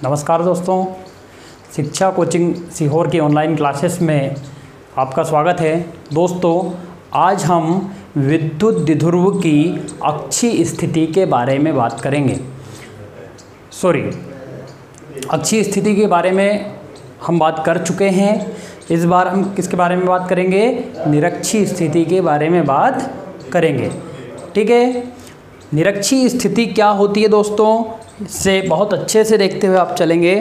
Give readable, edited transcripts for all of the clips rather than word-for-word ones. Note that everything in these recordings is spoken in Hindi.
नमस्कार दोस्तों, शिक्षा कोचिंग सीहोर की ऑनलाइन क्लासेस में आपका स्वागत है। दोस्तों, आज हम विद्युत द्विध्रुव की अक्षीय स्थिति के बारे में बात करेंगे। अक्षीय स्थिति के बारे में हम बात कर चुके हैं। इस बार हम किसके बारे में बात करेंगे? निरक्षीय स्थिति के बारे में बात करेंगे। ठीक है, निरक्षीय स्थिति क्या होती है दोस्तों, इससे बहुत अच्छे से देखते हुए आप चलेंगे।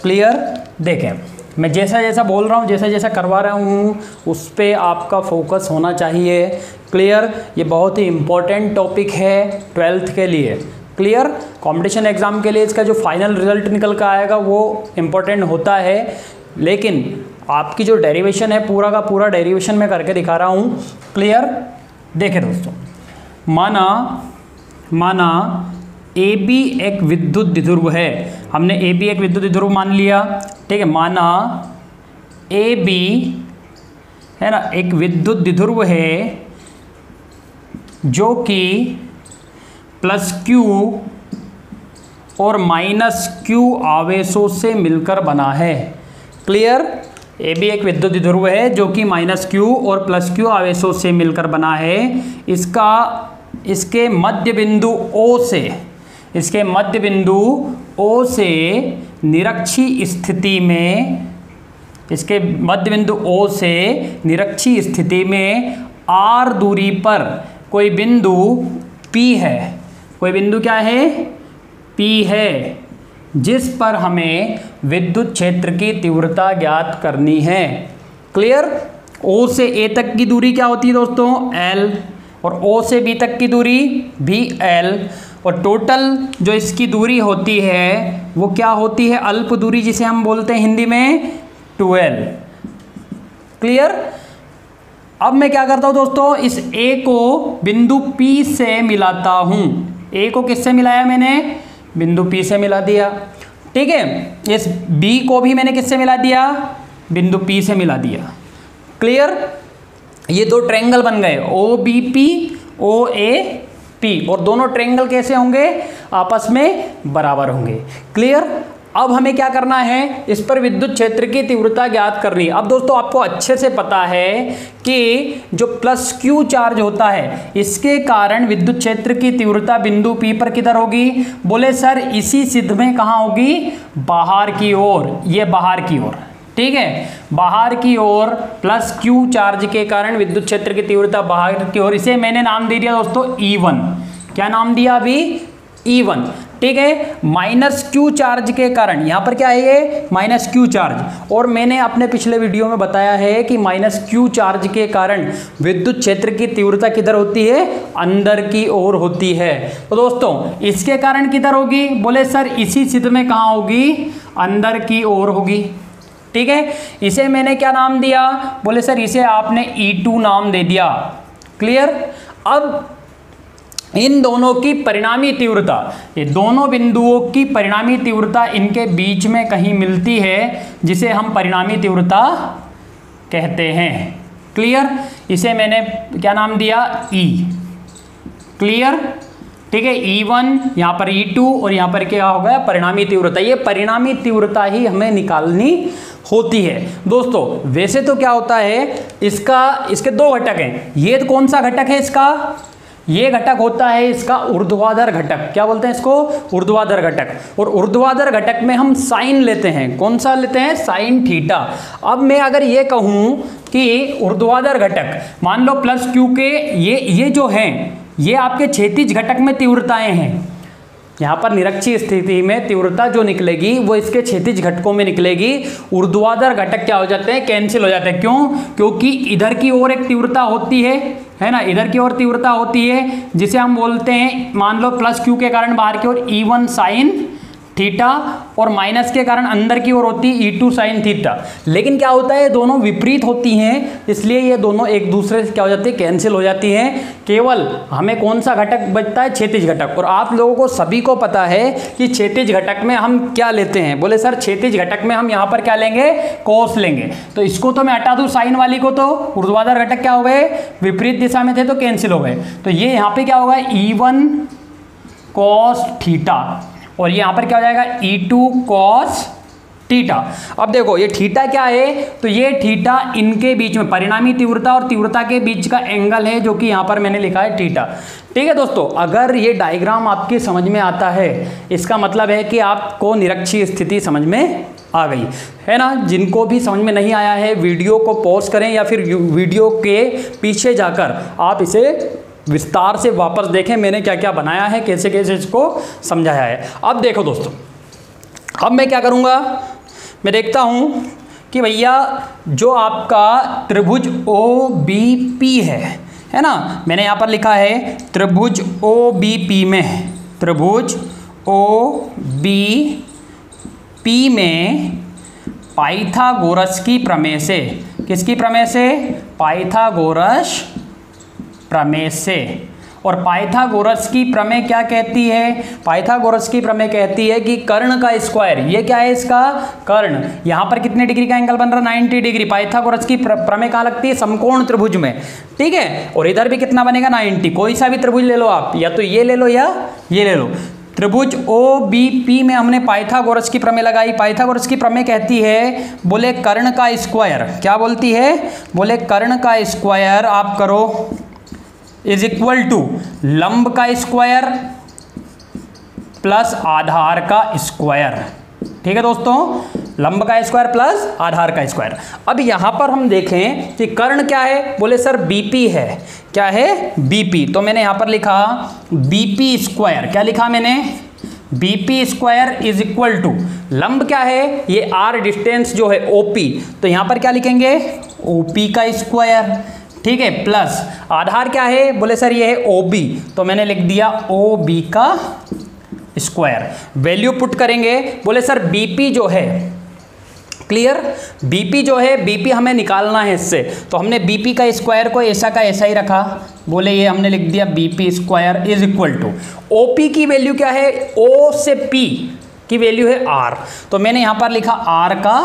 क्लियर? देखें, मैं जैसा जैसा बोल रहा हूँ, जैसा जैसा करवा रहा हूँ, उस पर आपका फोकस होना चाहिए। क्लियर? ये बहुत ही इम्पोर्टेंट टॉपिक है 12th के लिए। क्लियर? कंपटीशन एग्ज़ाम के लिए इसका जो फाइनल रिजल्ट निकल कर आएगा वो इम्पोर्टेंट होता है, लेकिन आपकी जो डेरिवेशन है पूरा का पूरा डेरिवेशन मैं करके दिखा रहा हूँ। क्लियर? देखें दोस्तों, माना AB एक विद्युत द्विध्रुव है। हमने AB एक विद्युत द्विध्रुव मान लिया। ठीक है, माना AB है ना एक विद्युत द्विध्रुव है जो कि +Q और -Q आवेशों से मिलकर बना है। क्लियर? AB एक विद्युत द्विध्रुव है जो कि -Q और +Q आवेशों से मिलकर बना है। इसके मध्य बिंदु O से निरक्षीय स्थिति में R दूरी पर कोई बिंदु P है। कोई बिंदु क्या है? P है, जिस पर हमें विद्युत क्षेत्र की तीव्रता ज्ञात करनी है। क्लियर? O से A तक की दूरी क्या होती है दोस्तों? L, और O से B तक की दूरी भी L, और टोटल जो इसकी दूरी होती है वो क्या होती है? अल्प दूरी, जिसे हम बोलते हैं हिंदी में 12। क्लियर? अब मैं क्या करता हूं दोस्तों, इस A को बिंदु P से मिलाता हूं। A को किससे मिलाया मैंने? बिंदु P से मिला दिया। ठीक है, इस B को भी मैंने किससे मिला दिया? बिंदु P से मिला दिया। क्लियर? ये दो ट्रायंगल बन गए, OBP OAP, और दोनों ट्रायंगल कैसे होंगे? आपस में बराबर होंगे। क्लियर? अब हमें क्या करना है? इस पर विद्युत क्षेत्र की तीव्रता ज्ञात करनी है। अब दोस्तों आपको अच्छे से पता है कि जो +Q चार्ज होता है इसके कारण विद्युत क्षेत्र की तीव्रता बिंदु P पर किधर होगी? बोले सर इसी सिद्ध में कहाँ होगी? बाहर की ओर। ये बाहर की ओर। ठीक है, बाहर की ओर +Q चार्ज के कारण विद्युत क्षेत्र की तीव्रता बाहर की ओर। इसे मैंने नाम दे दिया दोस्तों E1। क्या नाम दिया अभी? E1। ठीक है, -Q चार्ज के कारण, यहां पर क्या है ये? -Q charge. और मैंने अपने पिछले वीडियो में बताया है कि -Q चार्ज के कारण विद्युत क्षेत्र की तीव्रता किधर होती है? अंदर की ओर होती है। तो दोस्तों इसके कारण किधर होगी? बोले सर इसी सिद्ध में कहाँ होगी? अंदर की ओर होगी। ठीक है, इसे मैंने क्या नाम दिया? बोले सर इसे आपने E2 नाम दे दिया। क्लियर? अब इन दोनों की परिणामी तीव्रता, ये दोनों बिंदुओं की परिणामी तीव्रता इनके बीच में कहीं मिलती है, जिसे हम परिणामी तीव्रता कहते हैं। क्लियर? इसे मैंने क्या नाम दिया? E। क्लियर? ठीक है, E1, यहाँ पर E2, और यहाँ पर क्या होगा? परिणामी तीव्रता। ये परिणामी तीव्रता ही हमें निकालनी होती है। दोस्तों वैसे तो क्या होता है, इसके दो घटक हैं। ये कौन सा घटक है इसका? ये घटक होता है इसका ऊर्ध्वाधर घटक। क्या बोलते हैं इसको? ऊर्ध्वाधर घटक। और ऊर्ध्वाधर घटक में हम साइन लेते हैं। कौन सा लेते हैं? Sine theta. अब मैं अगर ये कहूँ कि ऊर्ध्वाधर घटक, मान लो +Q के ये जो हैं ये आपके क्षैतिज घटक में तीव्रताएं हैं। यहाँ पर निरक्षीय स्थिति में तीव्रता जो निकलेगी वो इसके क्षैतिज घटकों में निकलेगी। ऊर्ध्वाधर घटक क्या हो जाते हैं? कैंसिल हो जाते हैं। क्यों? क्योंकि इधर की ओर एक तीव्रता होती है ना, इधर की ओर तीव्रता होती है जिसे हम बोलते हैं, मान लो +Q के कारण बाहर की ओर E1 साइन थीटा, और माइनस के कारण अंदर की ओर होती है E2 साइन थीटा। लेकिन क्या होता है, दोनों विपरीत होती हैं, इसलिए ये दोनों एक दूसरे से क्या हो जाती है? कैंसिल हो जाती हैं। केवल हमें कौन सा घटक बचता है? क्षैतिज घटक। और आप लोगों को सभी को पता है कि क्षैतिज घटक में हम क्या लेते हैं? बोले सर क्षैतिज घटक में हम यहाँ पर क्या लेंगे? कॉस लेंगे। तो इसको तो मैं हटा दूँ साइन वाली को, तो ऊर्ध्वाधर घटक क्या हो गए? विपरीत दिशा में थे तो कैंसिल हो गए। तो ये यहाँ पे क्या होगा? E1 cos theta. और ये यहाँ पर क्या हो जाएगा E2 cos थीटा। अब देखो ये थीटा क्या है, तो ये थीटा इनके बीच में परिणामी तीव्रता और तीव्रता के बीच का एंगल है, जो कि यहाँ पर मैंने लिखा है थीटा। ठीक है दोस्तों, अगर ये डायग्राम आपके समझ में आता है, इसका मतलब है कि आपको निरक्षीय स्थिति समझ में आ गई है ना। जिनको भी समझ में नहीं आया है, वीडियो को पॉज करें या फिर वीडियो के पीछे जाकर आप इसे विस्तार से वापस देखें, मैंने क्या क्या बनाया है, कैसे कैसे इसको समझाया है। अब देखो दोस्तों, अब मैं क्या करूँगा, मैं देखता हूँ कि भैया जो आपका त्रिभुज OBP है ना, मैंने यहाँ पर लिखा है त्रिभुज OBP में, त्रिभुज OBP में पाइथागोरस की प्रमेय से, किसकी प्रमेय से, पाइथागोरस प्रमेय से। और पाइथागोरस की प्रमेय क्या कहती है, पाइथागोरस की प्रमेय कहती है कि कर्ण का स्क्वायर, ये क्या है इसका कर्ण, यहाँ पर कितने डिग्री का एंगल बन रहा है, 90 डिग्री। पाइथागोरस की प्रमेय कहाँ लगती है, समकोण त्रिभुज में, ठीक है। और इधर भी कितना बनेगा 90, कोई सा भी त्रिभुज ले लो आप, या तो ये ले लो या ये ले लो। त्रिभुज OBP में हमने पाइथागोरस की प्रमेय लगाई। पाइथागोरस की प्रमेय कहती है, बोले कर्ण का स्क्वायर, क्या बोलती है, बोले कर्ण का स्क्वायर आप करो इज इक्वल टू लंब का स्क्वायर प्लस आधार का स्क्वायर। ठीक है दोस्तों, लंब का स्क्वायर प्लस आधार का स्क्वायर। अब यहां पर हम देखें कि कर्ण क्या है, बोले सर BP है, क्या है BP, तो मैंने यहां पर लिखा BP स्क्वायर, क्या लिखा मैंने, BP square is equal to लंब क्या है, ये R डिस्टेंस जो है OP, तो यहां पर क्या लिखेंगे OP का स्क्वायर, ठीक है, प्लस आधार क्या है, बोले सर ये है OB, तो मैंने लिख दिया OB का स्क्वायर। वैल्यू पुट करेंगे, बोले सर BP जो है, क्लियर, BP जो है, BP हमें निकालना है इससे, तो हमने BP का स्क्वायर को ऐसा का ऐसा ही रखा, बोले ये हमने लिख दिया BP square is equal to OP की वैल्यू क्या है, O से P की वैल्यू है R, तो मैंने यहां पर लिखा R का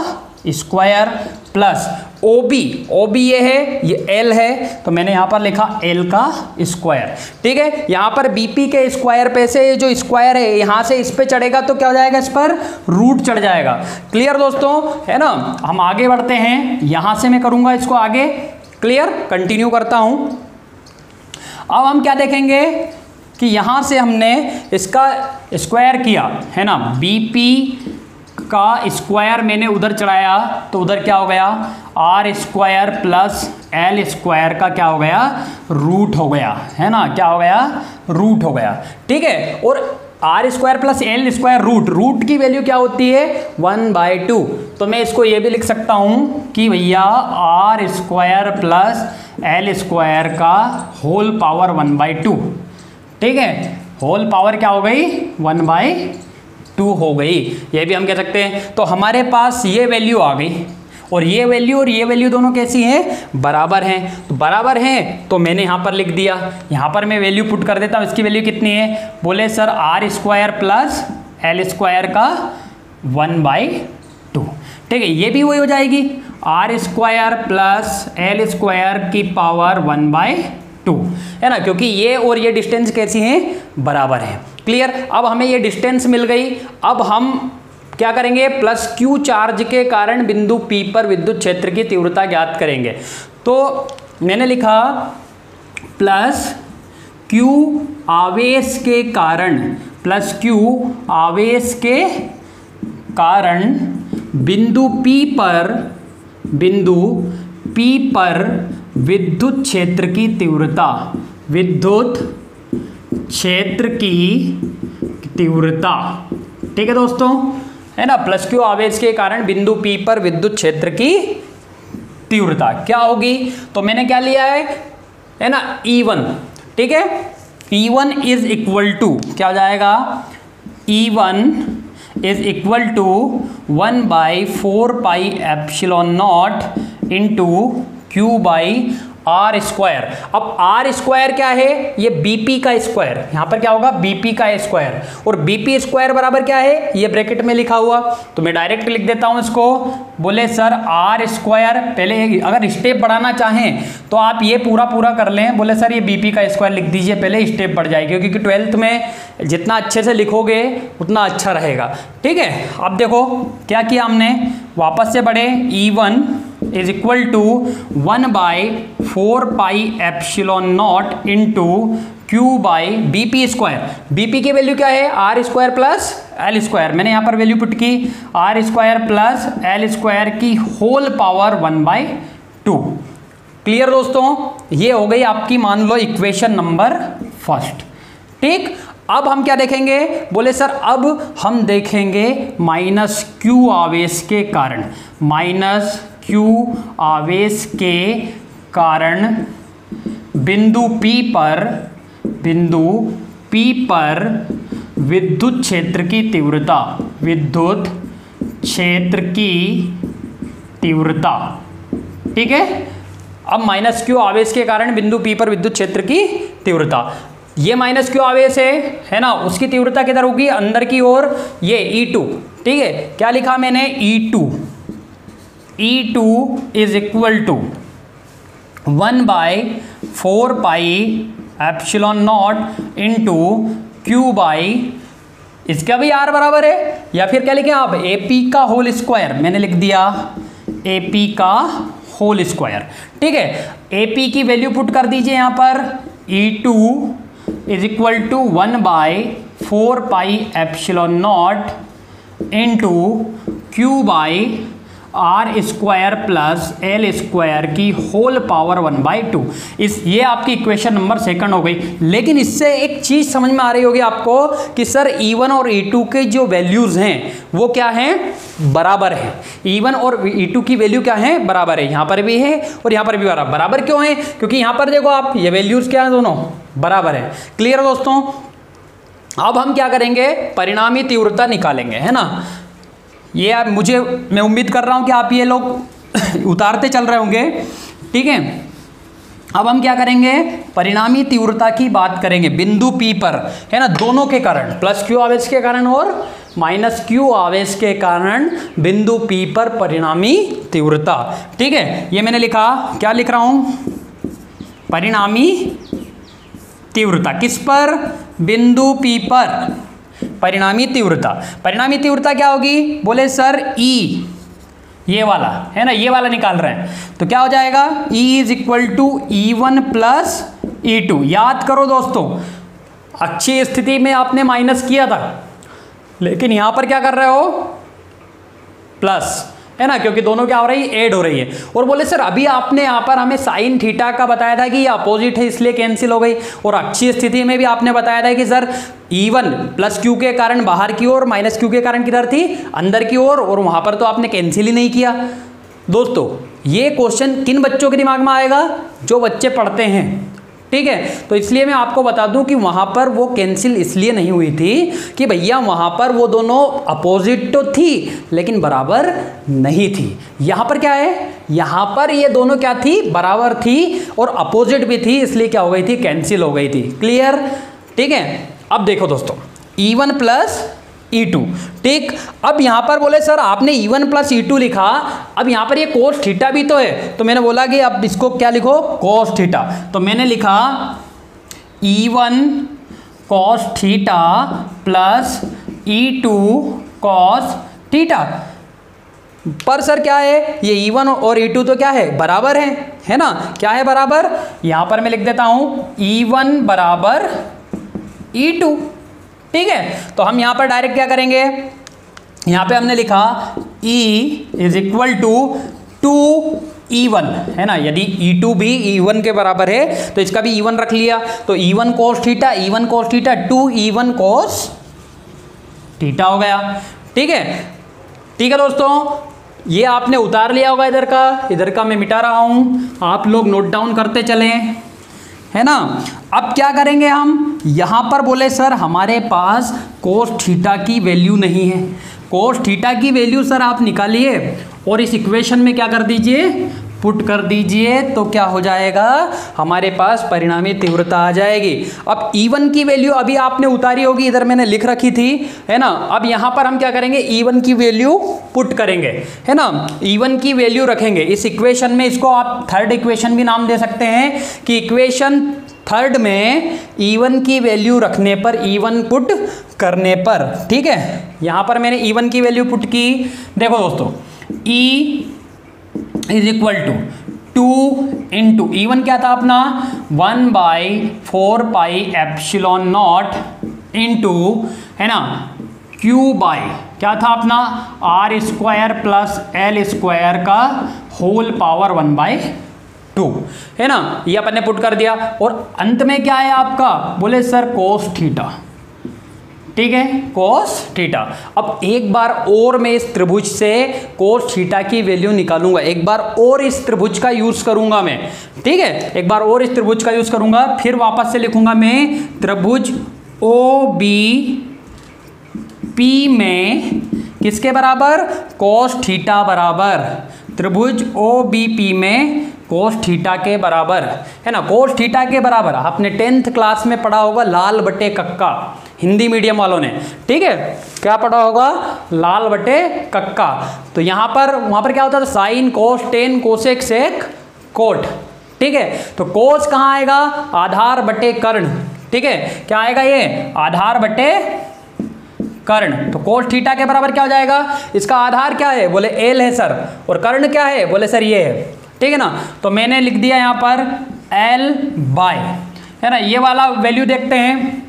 स्क्वायर प्लस OB ये है, ये L है, तो मैंने यहाँ पर लिखा L का स्क्वायर। ठीक है, यहाँ पर BP के स्क्वायर पे से जो स्क्वायर है यहाँ से इस पे चढ़ेगा तो क्या हो जाएगा, इस पर रूट चढ़ जाएगा। क्लियर दोस्तों, है ना। हम आगे बढ़ते हैं, यहाँ से मैं करूँगा इसको आगे, क्लियर, कंटिन्यू करता हूँ। अब हम क्या देखेंगे कि यहाँ से हमने इसका स्क्वायर किया है ना, BP का स्क्वायर मैंने उधर चढ़ाया, तो उधर क्या हो गया, R square plus L square का क्या हो गया, रूट हो गया, है ना, क्या हो गया, रूट हो गया। ठीक है, और R square plus L square root की वैल्यू क्या होती है 1/2, तो मैं इसको ये भी लिख सकता हूँ कि भैया R square plus L square का होल पावर 1/2। ठीक है, होल पावर क्या हो गई 1/2 हो गई, ये भी हम कह सकते हैं। तो हमारे पास ये वैल्यू आ गई, और ये वैल्यू दोनों कैसी हैं, बराबर हैं। तो बराबर हैं तो मैंने यहाँ पर लिख दिया, यहाँ पर मैं वैल्यू पुट कर देता हूँ। इसकी वैल्यू कितनी है, बोले sir R square plus L square का 1/2। ठीक है, ये भी वही हो जाएगी, R square plus L square की पावर 1/2, है ना, क्योंकि ये और ये डिस्टेंस कैसी हैं, बराबर है। क्लियर, अब हमें ये डिस्टेंस मिल गई। अब हम क्या करेंगे, प्लस Q चार्ज के कारण बिंदु P पर विद्युत क्षेत्र की तीव्रता ज्ञात करेंगे। तो मैंने लिखा प्लस Q आवेश के कारण, प्लस Q आवेश के कारण बिंदु P पर विद्युत क्षेत्र की तीव्रता, विद्युत क्षेत्र की तीव्रता। ठीक है दोस्तों, है ना, प्लस Q आवेश के कारण बिंदु P पर विद्युत क्षेत्र की तीव्रता क्या होगी, तो मैंने क्या लिया है ना, E1। ठीक है, E1 इज इक्वल टू क्या हो जाएगा, E1 is equal to 1/4 pi epsilon naught into Q by R square. अब आर स्क्वायर क्या है, ये बीपी का स्क्वायर, यहां पर क्या होगा बीपी का स्क्वायर, और बीपी स्क्वायर बराबर क्या है, ये ब्रैकेट में लिखा हुआ, तो मैं डायरेक्ट लिख देता हूं इसको। बोले सर आर स्क्वायर, पहले अगर स्टेप बढ़ाना चाहें तो आप ये पूरा कर लें, बोले सर ये बीपी का स्क्वायर लिख दीजिए, पहले स्टेप बढ़ जाएगी, क्योंकि 12th में जितना अच्छे से लिखोगे उतना अच्छा रहेगा। ठीक है, अब देखो क्या किया हमने, वापस से बढ़े, E1 is equal to 1/4πε0 into Q by BP square. BP की वैल्यू क्या है, R square plus L square, मैंने यहां पर वैल्यू पुट की R square plus L square की होल पावर 1/2। क्लियर दोस्तों, ये हो गई आपकी मान लो इक्वेशन नंबर फर्स्ट। ठीक, अब हम क्या देखेंगे, बोले सर अब हम देखेंगे माइनस क्यू आवेश के कारण, माइनस क्यू आवेश के कारण बिंदु P पर विद्युत क्षेत्र की तीव्रता, विद्युत क्षेत्र की तीव्रता। ठीक है, अब माइनस क्यू आवेश के कारण बिंदु P पर विद्युत क्षेत्र की तीव्रता, ये माइनस क्यू आवेश है ना, उसकी तीव्रता किधर होगी, अंदर की ओर, ये E2। ठीक है, क्या लिखा मैंने, E2 is equal to 1/4πε0 into Q by, इसका भी आर बराबर है, या फिर क्या लिखें आप, AP का होल स्क्वायर, मैंने लिख दिया AP का होल स्क्वायर। ठीक है, AP की वैल्यू पुट कर दीजिए यहां पर, E2 is equal to 1/4πε0 into Q by R square plus L square की होल पावर 1/2। ये आपकी इक्वेशन नंबर सेकंड हो गई। लेकिन इससे एक चीज समझ में आ रही होगी आपको कि सर E1 और E2 के जो वैल्यूज हैं वो क्या हैं, बराबर है। E1 और E2 की वैल्यू क्या है, बराबर है, यहां पर भी है और यहां पर भी बराबर। बराबर क्यों है, क्योंकि यहां पर देखो आप, ये वैल्यूज क्या है, दोनों बराबर है। क्लियर दोस्तों, अब हम क्या करेंगे, परिणामी तीव्रता निकालेंगे, है ना। ये आप मैं उम्मीद कर रहा हूं कि आप ये लोग उतारते चल रहे होंगे। ठीक है, अब हम क्या करेंगे, परिणामी तीव्रता की बात करेंगे बिंदु P पर, है ना, दोनों के कारण, प्लस क्यू आवेश के कारण और माइनस क्यू आवेश के कारण बिंदु P पर परिणामी तीव्रता। ठीक है, ये मैंने लिखा, क्या लिख रहा हूं, परिणामी तीव्रता किस पर, बिंदु P पर परिणामी तीव्रता। परिणामी तीव्रता क्या होगी, बोले सर E, ये वाला है ना, ये वाला निकाल रहे हैं, तो क्या हो जाएगा, E is equal to E1 plus E2। याद करो दोस्तों, अच्छी स्थिति में आपने माइनस किया था, लेकिन यहां पर क्या कर रहे हो, प्लस, है ना, क्योंकि दोनों क्या हो रही है, ऐड हो रही है। और बोले सर अभी आपने यहाँ पर हमें साइन थीटा का बताया था कि ये अपोजिट है इसलिए कैंसिल हो गई, और अच्छी स्थिति में भी आपने बताया था कि सर E1 प्लस क्यू के कारण बाहर की ओर, माइनस क्यू के कारण किधर थी, अंदर की ओर, और वहां पर तो आपने कैंसिल ही नहीं किया। दोस्तों ये क्वेश्चन किन बच्चों के दिमाग में आएगा, जो बच्चे पढ़ते हैं। ठीक है, तो इसलिए मैं आपको बता दूं कि वहां पर वो कैंसिल इसलिए नहीं हुई थी कि भैया वहां पर वो दोनों अपोजिट तो थी लेकिन बराबर नहीं थी। यहां पर क्या है, यहां पर ये दोनों क्या थी, बराबर थी और अपोजिट भी थी, इसलिए क्या हो गई थी, कैंसिल हो गई थी। क्लियर। ठीक है, अब देखो दोस्तों, E1 प्लस E2। ठीक, अब यहां पर बोले सर आपने E1 प्लस E2 लिखा, अब यहां पर ये कोस थीटा भी तो है, तो मैंने बोला कि अब इसको क्या लिखो, कोस थीटा। तो मैंने लिखा E1 cos theta plus E2 cos theta. पर सर क्या है, ये E1 और E2 तो क्या है, बराबर है ना, क्या है, बराबर। यहां पर मैं लिख देता हूं E1 बराबर E2। ठीक है, तो हम यहां पर डायरेक्ट क्या करेंगे, यहां पे हमने लिखा E is equal to 2E1, है ना, यदि E2 भी E1 के बराबर है तो इसका भी E1 रख लिया, तो E1 cos theta, E1 cos theta 2E1 cos theta हो गया। ठीक है दोस्तों, ये आपने उतार लिया होगा, इधर का मैं मिटा रहा हूं, आप लोग नोट डाउन करते चलें, है ना। अब क्या करेंगे हम, यहां पर बोले सर हमारे पास कोस थीटा की वैल्यू नहीं है, कोस थीटा की वैल्यू सर आप निकालिए और इस इक्वेशन में क्या कर दीजिए, पुट कर दीजिए तो क्या हो जाएगा, हमारे पास परिणामी तीव्रता आ जाएगी। अब E1 की वैल्यू अभी आपने उतारी होगी, इधर मैंने लिख रखी थी, है ना। अब यहां पर हम क्या करेंगे, E1 की वैल्यू पुट करेंगे, है ना। E1 की वैल्यू रखेंगे इस इक्वेशन में, इसको आप थर्ड इक्वेशन भी नाम दे सकते हैं कि इक्वेशन थर्ड में E1 की वैल्यू रखने पर, E1 पुट करने पर, ठीक है। यहां पर मैंने E1 की वैल्यू पुट की। देखो दोस्तों, E is equal to 2 into E1 क्या था अपना 1/4 पाई एप्सिलॉन नॉट इंटू, है ना, Q बाई क्या था अपना R square plus L square का होल पावर 1/2, है ना। ये अपन ने पुट कर दिया और अंत में क्या है आपका, बोले सर कोस थीटा, ठीक है, कोस थीटा। अब एक बार और मैं इस त्रिभुज से कोस थीटा की वैल्यू निकालूंगा, एक बार और इस त्रिभुज का यूज करूंगा मैं, ठीक है, एक बार और इस त्रिभुज का यूज करूंगा, फिर वापस से लिखूंगा मैं त्रिभुज ओ बी पी में किसके बराबर, कोस थीटा बराबर, त्रिभुज ओ बी पी में कोस थीटा के बराबर, है ना। कोस थीटा के बराबर आपने 10th क्लास में पढ़ा होगा, लाल बटे कक्का, हिंदी मीडियम वालों ने, ठीक है, क्या पढ़ा होगा, लाल बटे कक्का। तो यहां पर वहां पर क्या होता था, sine cos tan cosec sec cot, ठीक है। तो कोस कहां आएगा, आधार बटे कर्ण, ठीक है, क्या आएगा ये, आधार बटे कर्ण। तो कोस थीटा के बराबर क्या हो जाएगा, इसका आधार क्या है, बोले एल है सर, और कर्ण क्या है, बोले सर ये है, ठीक है ना। तो मैंने लिख दिया यहां पर एल बाय, है ना, ये वाला वैल्यू देखते हैं,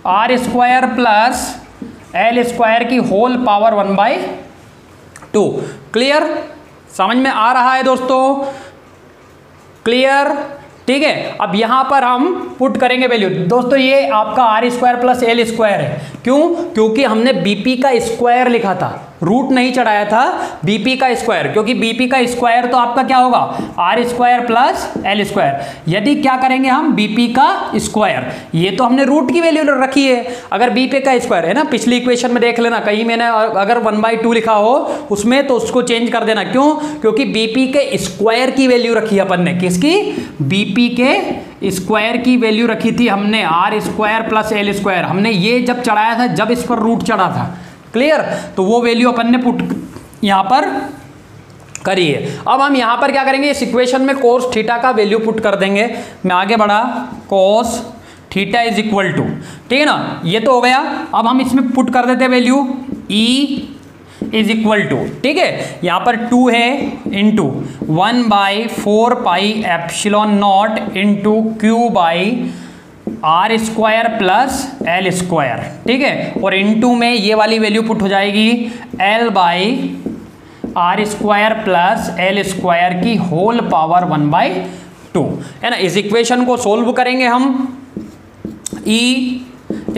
R square plus L square की होल पावर 1/2। क्लियर, समझ में आ रहा है दोस्तों, क्लियर, ठीक है। अब यहां पर हम पुट करेंगे वैल्यू। दोस्तों ये आपका R square plus L square है, क्यों, क्योंकि हमने बीपी का स्क्वायर लिखा था, रूट नहीं चढ़ाया था, बीपी का स्क्वायर, क्योंकि बीपी का स्क्वायर तो आपका क्या होगा, R square plus L square. यदि क्या करेंगे हम, बीपी का स्क्वायर, ये तो हमने रूट की वैल्यू रखी है, अगर बीपी का स्क्वायर है ना, पिछली इक्वेशन में देख लेना, कहीं मैंने अगर 1/2 लिखा हो उसमें तो उसको चेंज कर देना, क्यों, क्योंकि बीपी के स्क्वायर की वैल्यू रखी अपन ने, किसकी, बीपी के स्क्वायर की वैल्यू रखी थी हमने, R square plus L square, हमने ये जब चढ़ाया था, जब इस पर रूट चढ़ा था, क्लियर। तो वो वैल्यू अपन ने पुट यहां पर करी है। अब हम यहां पर क्या करेंगे, इस इक्वेशन में कोस थीटा का वैल्यू पुट कर देंगे। मैं आगे बढ़ा, cos theta is equal to, ठीक है ना, ये तो हो गया। अब हम इसमें पुट कर देते value, E is equal to, ठीक है, यहां पर 2 है into 1/4 pi epsilon naught into Q by R square plus L square, ठीक है, और इनटू में ये वाली वैल्यू पुट हो जाएगी L by R square plus L square की होल पावर 1/2, है ना। इस इक्वेशन को सोल्व करेंगे हम, E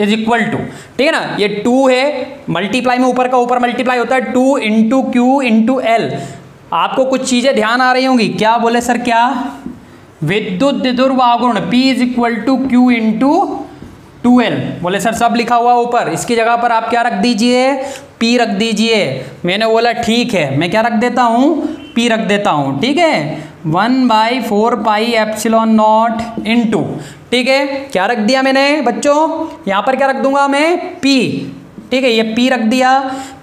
इज इक्वल टू, ठीक है ना, ये 2 है, मल्टीप्लाई में ऊपर का ऊपर मल्टीप्लाई होता है, 2 इंटू Q इंटू एल। आपको कुछ चीजें ध्यान आ रही होंगी, क्या बोले सर, क्या, विद्युत द्विध्रुवागुण P is equal to Q into 2L, बोले सर सब लिखा हुआ ऊपर, इसकी जगह पर आप क्या रख दीजिए, P रख दीजिए। मैंने बोला ठीक है, मैं क्या रख देता हूँ, P रख देता हूँ, ठीक है, 1/4 पाई एप्सिलॉन नॉट इंटू, ठीक है, क्या रख दिया मैंने बच्चों, यहाँ पर क्या रख दूंगा मैं, P, ठीक है, ये P रख दिया,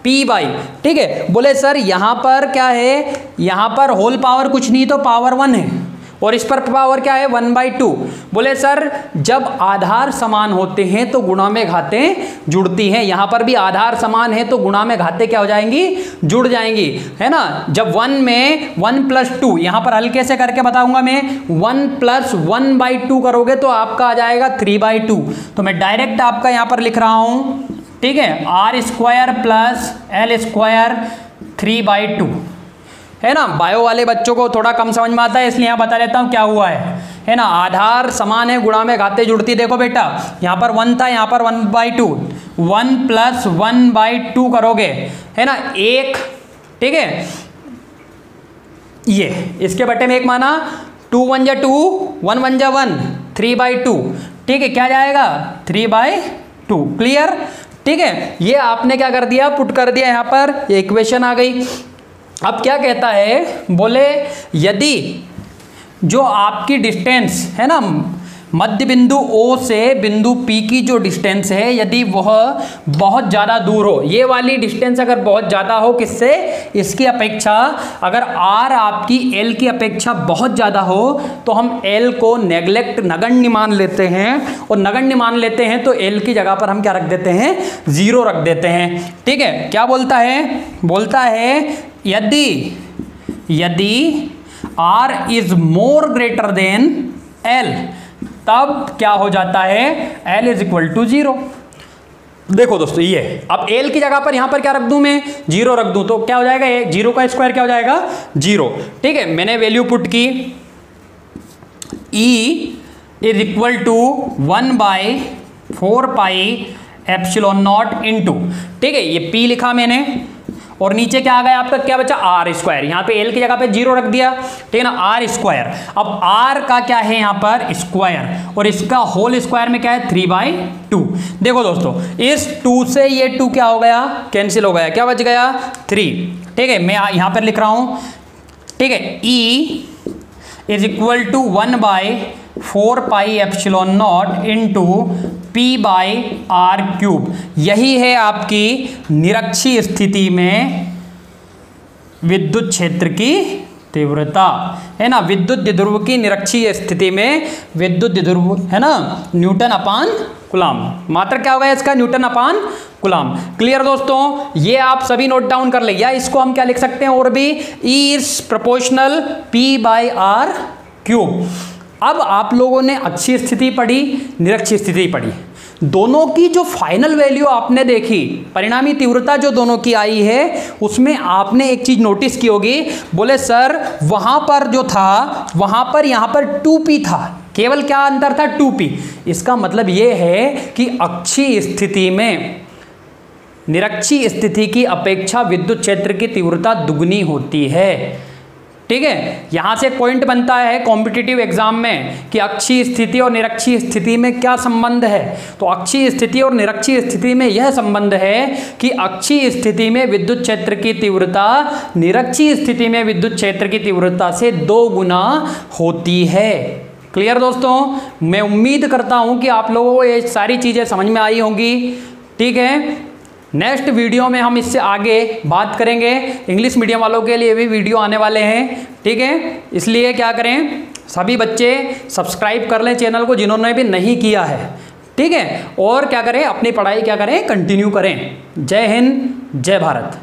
P बाई, ठीक है। बोले सर यहाँ पर क्या है, यहाँ पर होल पावर कुछ नहीं तो पावर 1 है, और इस पर पावर क्या है, 1/2। बोले सर जब आधार समान होते हैं तो गुणा में घातें जुड़ती हैं, यहां पर भी आधार समान है तो गुणा में घातें क्या हो जाएंगी, जुड़ जाएंगी, है ना। जब 1 में 1 + 2, यहां पर हल्के से करके बताऊंगा मैं, 1 + 1/2 करोगे तो आपका आ जाएगा 3/2। तो मैं डायरेक्ट आपका यहां पर लिख रहा हूं, ठीक है, R square plus L square 3/2, है ना। बायो वाले बच्चों को थोड़ा कम समझ में आता है, इसलिए यहाँ बता देता हूँ क्या हुआ है ना। आधार समान है, गुणा में घातें जुड़ती, देखो बेटा यहाँ पर 1 था, यहाँ पर 1/2, 1 + 1/2 करोगे, है ना, 1, ठीक है, ये इसके बटे में 1 माना, 2 × 1 = 2, 1 × 1 = 1, 3/2, ठीक है, क्या जाएगा 3/2, क्लियर, ठीक है। ये आपने क्या कर दिया, पुट कर दिया यहाँ पर, ये इक्वेशन आ गई। अब क्या कहता है, बोले यदि जो आपकी डिस्टेंस है ना, मध्य बिंदु O से बिंदु P की जो डिस्टेंस है, यदि वह बहुत ज़्यादा दूर हो, ये वाली डिस्टेंस अगर बहुत ज़्यादा हो किससे, इसकी अपेक्षा, अगर R आपकी L की अपेक्षा बहुत ज़्यादा हो तो हम L को नेग्लेक्ट, नगण्य मान लेते हैं, और नगण्य मान लेते हैं तो L की जगह पर हम क्या रख देते हैं, 0 रख देते हैं। ठीक है, क्या बोलता है, बोलता है यदि R is more greater than L, तब क्या हो जाता है, L इज इक्वल टू 0। देखो दोस्तों, ये अब L की जगह पर यहां पर क्या रख दूं मैं, 0 रख दूं, तो क्या हो जाएगा, 0 का स्क्वायर क्या हो जाएगा, 0। ठीक है, मैंने वैल्यू पुट की, E is equal to 1/4 pi epsilon naught into, ठीक है, ये P लिखा मैंने, और नीचे क्या आ गया आपका, क्या बचा, R स्क्वायर। यहाँ पे L की जगह पे 0 रख दिया, ठीक है ना, R स्क्वायर। अब R का क्या है यहाँ पर, स्क्वायर, और इसका होल स्क्वायर में क्या है, 3/2। देखो दोस्तों, इस 2 से ये 2 क्या हो गया, कैंसिल हो गया, क्या बच गया, 3। ठीक है, मैं यहाँ पर लिख रहा हूँ, ठीक है, E is equal to 1/4 pi epsilon naught into P/R³। यही है आपकी निरक्षीय स्थिति में विद्युत क्षेत्र की तीव्रता, है ना, विद्युत द्विध्रुव की निरक्षीय स्थिति में विद्युत द्विध्रुव, है ना, न्यूटन अपान कूलम। मात्र क्या होगा इसका, न्यूटन अपान कूलम। क्लियर दोस्तों, ये आप सभी नोट डाउन कर ले, या इसको हम क्या लिख सकते हैं और भी, E इज प्रोपोर्शनल P/R³। अब आप लोगों ने अच्छी स्थिति पढ़ी, निरक्षीय स्थिति पढ़ी, दोनों की जो फाइनल वैल्यू आपने देखी, परिणामी तीव्रता जो दोनों की आई है, उसमें आपने एक चीज नोटिस की होगी, बोले सर वहां पर जो था, वहां पर यहां पर 2p था, केवल क्या अंतर था, 2p। इसका मतलब यह है कि अक्षीय स्थिति में निरक्षीय स्थिति की अपेक्षा विद्युत क्षेत्र की तीव्रता दुगनी होती है। ठीक है, यहां से पॉइंट बनता है कॉम्पिटिटिव एग्जाम में कि अक्षीय स्थिति और निरक्षीय स्थिति में क्या संबंध है। तो अक्षीय स्थिति और निरक्षीय स्थिति में यह संबंध है कि अक्षीय स्थिति में विद्युत क्षेत्र की तीव्रता निरक्षीय स्थिति में विद्युत क्षेत्र की तीव्रता से 2 गुना होती है। क्लियर दोस्तों, मैं उम्मीद करता हूं कि आप लोगों को ये सारी चीजें समझ में आई होंगी। ठीक है, नेक्स्ट वीडियो में हम इससे आगे बात करेंगे। इंग्लिश मीडियम वालों के लिए भी वीडियो आने वाले हैं। ठीक है, इसलिए क्या करें, सभी बच्चे सब्सक्राइब कर लें चैनल को जिन्होंने भी नहीं किया है। ठीक है, और क्या करें, अपनी पढ़ाई क्या करें, कंटिन्यू करें। जय हिंद, जय भारत।